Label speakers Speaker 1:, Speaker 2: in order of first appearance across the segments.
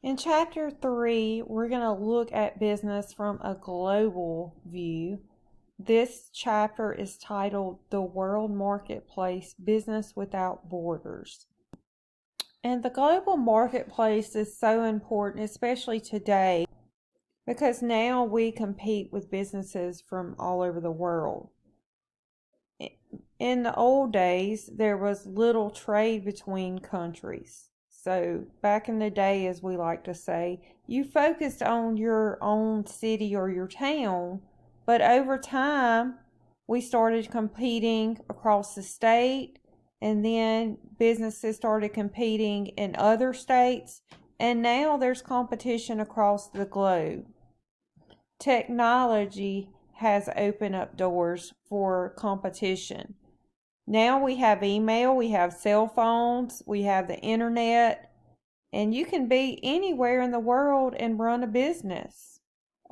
Speaker 1: In Chapter 3, we're going to look at business from a global view. This chapter is titled The World Marketplace Business Without Borders. And the global marketplace is so important, especially today, because now we compete with businesses from all over the world. In the old days, there was little trade between countries. So back in the day, as we like to say, you focused on your own city or your town, but over time, we started competing across the state, and then businesses started competing in other states, and now there's competition across the globe. Technology has opened up doors for competition. Now we have email, we have cell phones, we have the internet, and you can be anywhere in the world and run a business.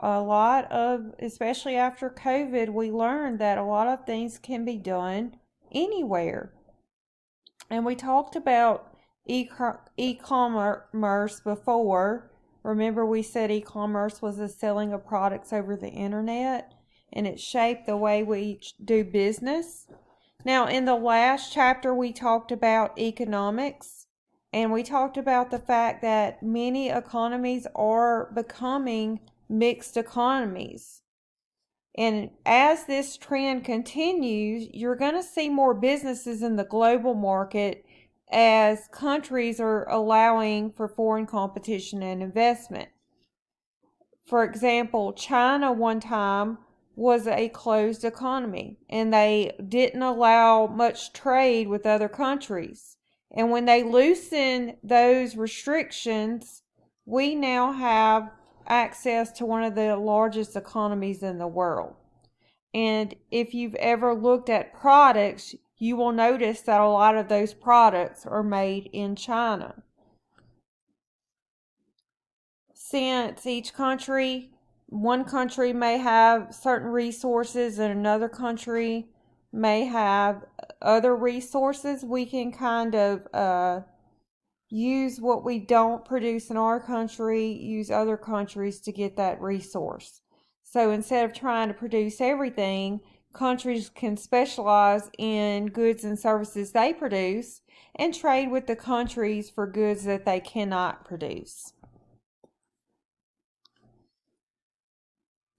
Speaker 1: Especially after COVID, we learned that a lot of things can be done anywhere. And we talked about e-commerce before. Remember, we said e-commerce was the selling of products over the internet, and it shaped the way we do business. Now, in the last chapter, we talked about economics, and we talked about the fact that many economies are becoming mixed economies. And as this trend continues, you're going to see more businesses in the global market as countries are allowing for foreign competition and investment. For example, China one time was a closed economy, and they didn't allow much trade with other countries. And when they loosened those restrictions, we now have access to one of the largest economies in the world. And if you've ever looked at products, you will notice that a lot of those products are made in China. Since one country may have certain resources and another country may have other resources, we can kind of use what we don't produce in our country, use other countries to get that resource. So instead of trying to produce everything, countries can specialize in goods and services they produce and trade with the countries for goods that they cannot produce.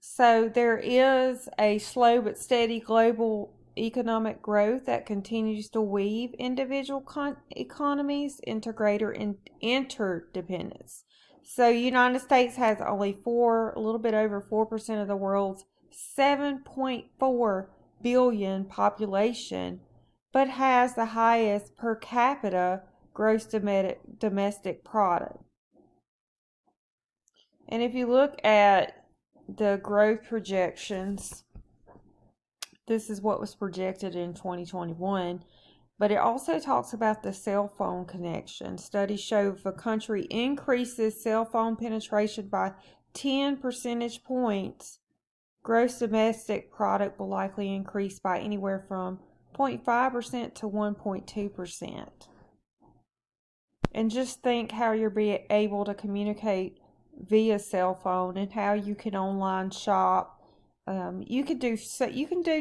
Speaker 1: So there is a slow but steady global economic growth that continues to weave individual economies into greater interdependence. So United States has only a little bit over 4% of the world's 7.4 billion population, but has the highest per capita gross domestic product. And if you look at the growth projections, this is what was projected in 2021, but it also talks about the cell phone connection. Studies show if a country increases cell phone penetration by 10 percentage points, gross domestic product will likely increase by anywhere from 0.5% to 1.2%. And just think how you'll be able to communicate via cell phone and how you can online shop. You can do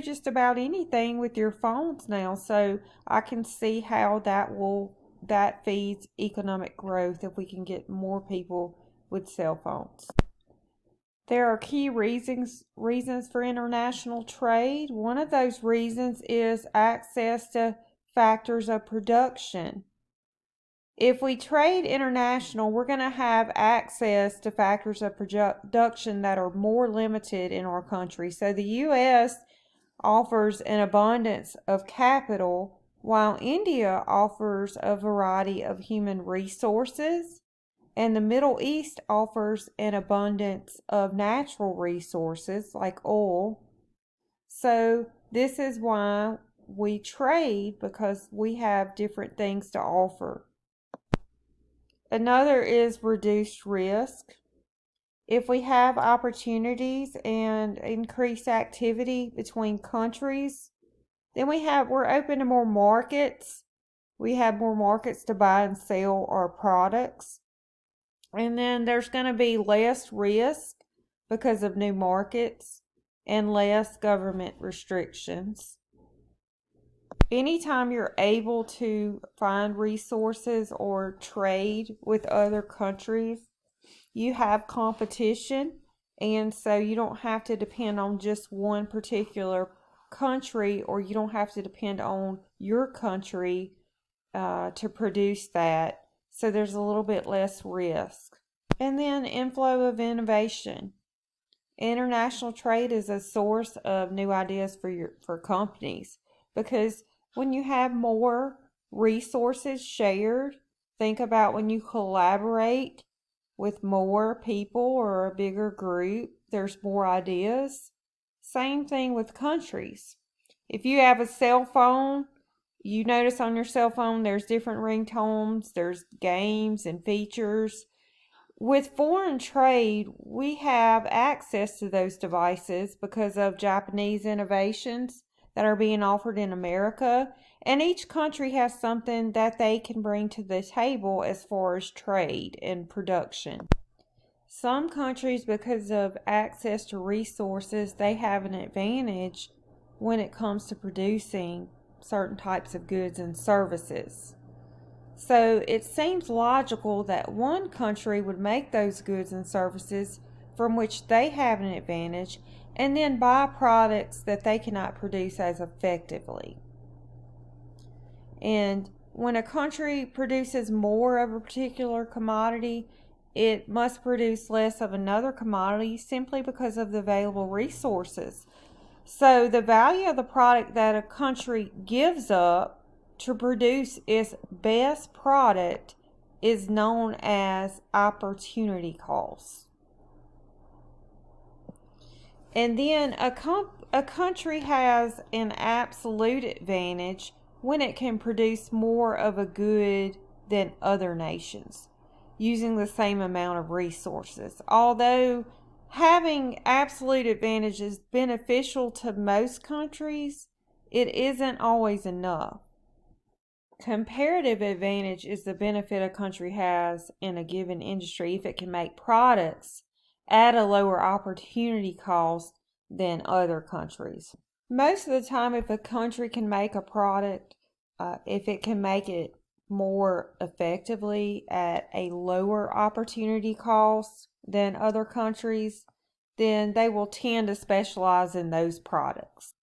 Speaker 1: just about anything with your phones now. So I can see how that feeds economic growth if we can get more people with cell phones. There are key reasons for international trade. One of those reasons is access to factors of production. If we trade international, we're going to have access to factors of production that are more limited in our country. So the U.S. offers an abundance of capital, while India offers a variety of human resources, and the Middle East offers an abundance of natural resources like oil. So this is why we trade, because we have different things to offer. Another is reduced risk. If we have opportunities and increased activity between countries, then we're open to more markets. We have more markets to buy and sell our products. And then there's going to be less risk because of new markets and less government restrictions. Anytime you're able to find resources or trade with other countries, you have competition, and so you don't have to depend on just one particular country, or you don't have to depend on your country to produce that. So there's a little bit less risk. And then inflow of innovation. International trade is a source of new ideas for companies, because when you have more resources shared, think about when you collaborate with more people or a bigger group, there's more ideas. Same thing with countries. If you have a cell phone, you notice on your cell phone there's different ringtones, there's games and features. With foreign trade, we have access to those devices because of Japanese innovations that are being offered in America, and each country has something that they can bring to the table as far as trade and production. Some countries, because of access to resources, they have an advantage when it comes to producing certain types of goods and services. So it seems logical that one country would make those goods and services from which they have an advantage, and then buy products that they cannot produce as effectively. And when a country produces more of a particular commodity, it must produce less of another commodity simply because of the available resources. So the value of the product that a country gives up to produce its best product is known as opportunity cost. And then a country has an absolute advantage when it can produce more of a good than other nations using the same amount of resources. Although having absolute advantage is beneficial to most countries, it isn't always enough. Comparative advantage is the benefit a country has in a given industry if it can make products at a lower opportunity cost than other countries. Most of the time, if a country can make a product, if it can make it more effectively at a lower opportunity cost than other countries, then they will tend to specialize in those products.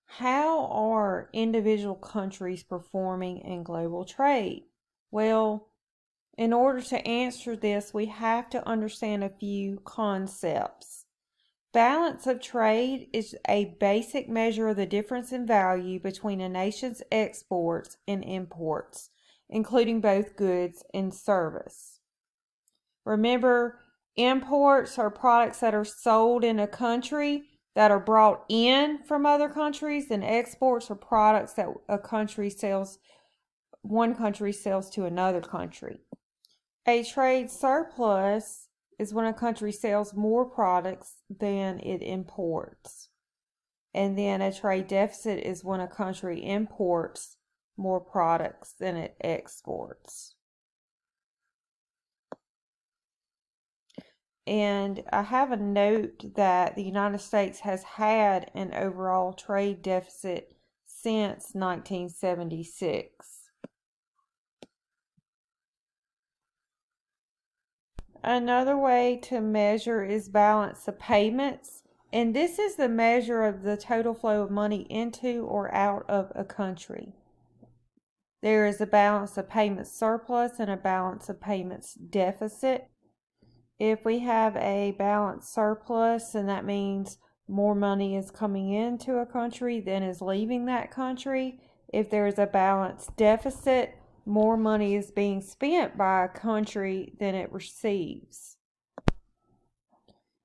Speaker 1: How are individual countries performing in global trade? Well, in order to answer this, we have to understand a few concepts. Balance of trade is a basic measure of the difference in value between a nation's exports and imports, including both goods and service. Remember, imports are products that are sold in a country that are brought in from other countries, and exports are products that one country sells to another country. A trade surplus is when a country sells more products than it imports. And then a trade deficit is when a country imports more products than it exports. And I have a note that the United States has had an overall trade deficit since 1976. Another way to measure is balance of payments, and this is the measure of the total flow of money into or out of a country. There is a balance of payments surplus and a balance of payments deficit. If we have a balance surplus, then that means more money is coming into a country than is leaving that country. If there is a balance deficit, more money is being spent by a country than it receives.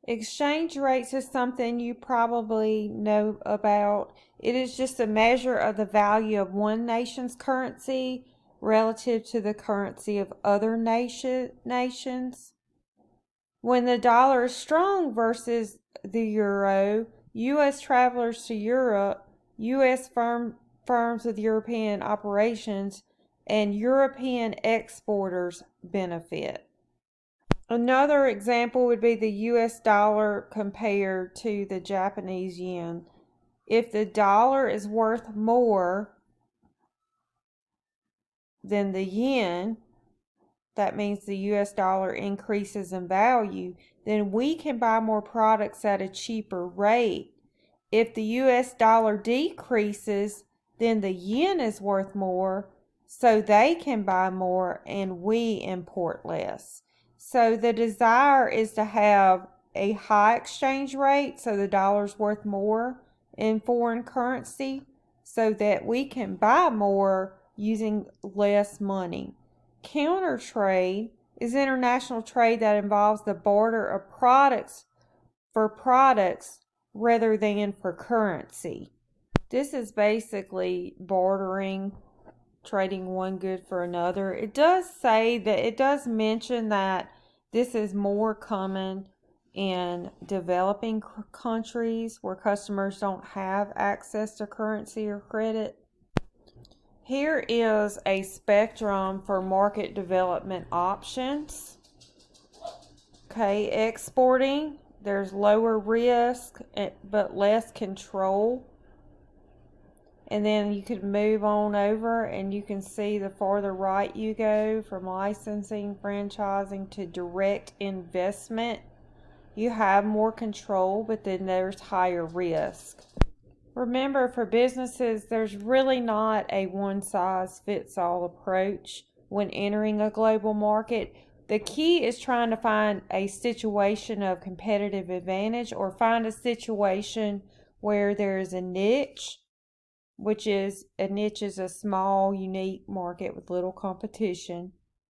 Speaker 1: Exchange rates is something you probably know about. It is just a measure of the value of one nation's currency relative to the currency of other nations. When the dollar is strong versus the euro, U.S. travelers to Europe, U.S. firms with European operations, and European exporters benefit. Another example would be the US dollar compared to the Japanese yen. If the dollar is worth more than the yen, that means the US dollar increases in value, then we can buy more products at a cheaper rate. If the US dollar decreases, then the yen is worth more, so they can buy more and we import less. So the desire is to have a high exchange rate, so the dollar's worth more in foreign currency, so that we can buy more using less money. Counter trade is international trade that involves the barter of products for products rather than for currency. This is basically bartering, trading one good for another. It does mention that this is more common in developing countries where customers don't have access to currency or credit. Here is a spectrum for market development options. Okay, exporting, there's lower risk but less control. And then you could move on over and you can see the farther right you go, from licensing, franchising to direct investment. You have more control, but then there's higher risk. Remember, for businesses, there's really not a one-size-fits-all approach when entering a global market. The key is trying to find a situation of competitive advantage, or find a situation where there is a niche, which is a small, unique market with little competition,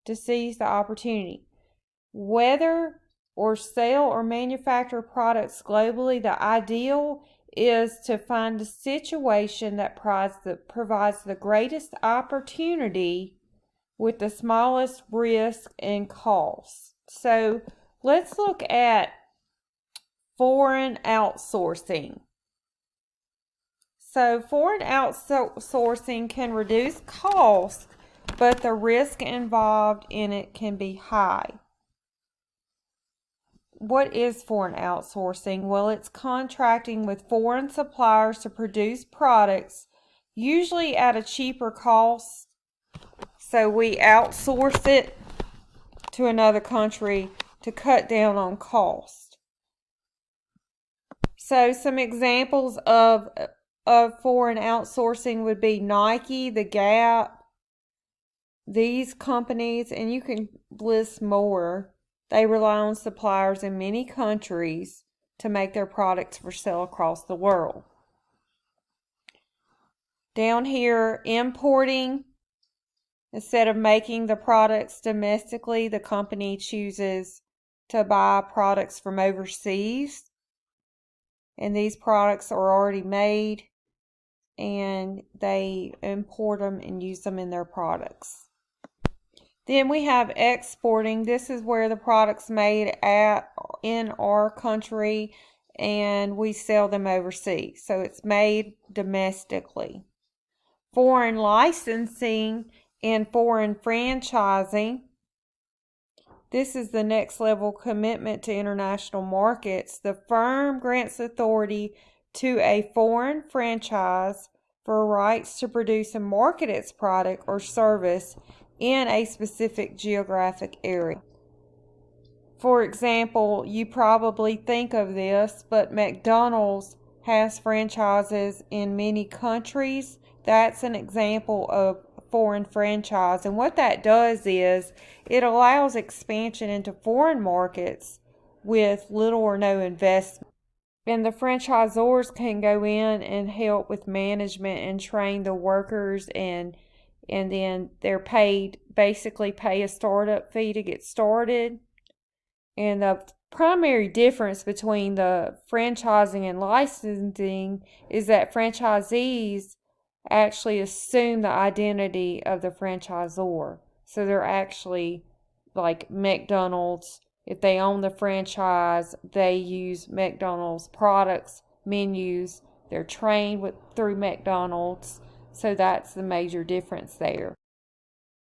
Speaker 1: to seize the opportunity. Whether or sell or manufacture products globally, the ideal is to find a situation that provides the greatest opportunity with the smallest risk and cost. So let's look at foreign outsourcing. So foreign outsourcing can reduce costs, but the risk involved in it can be high. What is foreign outsourcing? Well, it's contracting with foreign suppliers to produce products, usually at a cheaper cost. So we outsource it to another country to cut down on cost. So some examples of foreign outsourcing would be Nike, The Gap, these companies, and you can list more. They rely on suppliers in many countries to make their products for sale across the world. Down here, importing. Instead of making the products domestically, the company chooses to buy products from overseas. And these products are already made, and they import them and use them in their products. Then we have exporting. This is where the product's made in our country and we sell them overseas. So it's made domestically. Foreign licensing and foreign franchising. This is the next level commitment to international markets. The firm grants authority to a foreign franchise for rights to produce and market its product or service in a specific geographic area. For example, you probably think of this, but McDonald's has franchises in many countries. That's an example of foreign franchise. And what that does is it allows expansion into foreign markets with little or no investment. And the franchisors can go in and help with management and train the workers, and then they're basically pay a startup fee to get started. And the primary difference between the franchising and licensing is that franchisees actually assume the identity of the franchisor. So they're actually like McDonald's. If they own the franchise, they use McDonald's products, menus. They're trained through McDonald's. So that's the major difference there.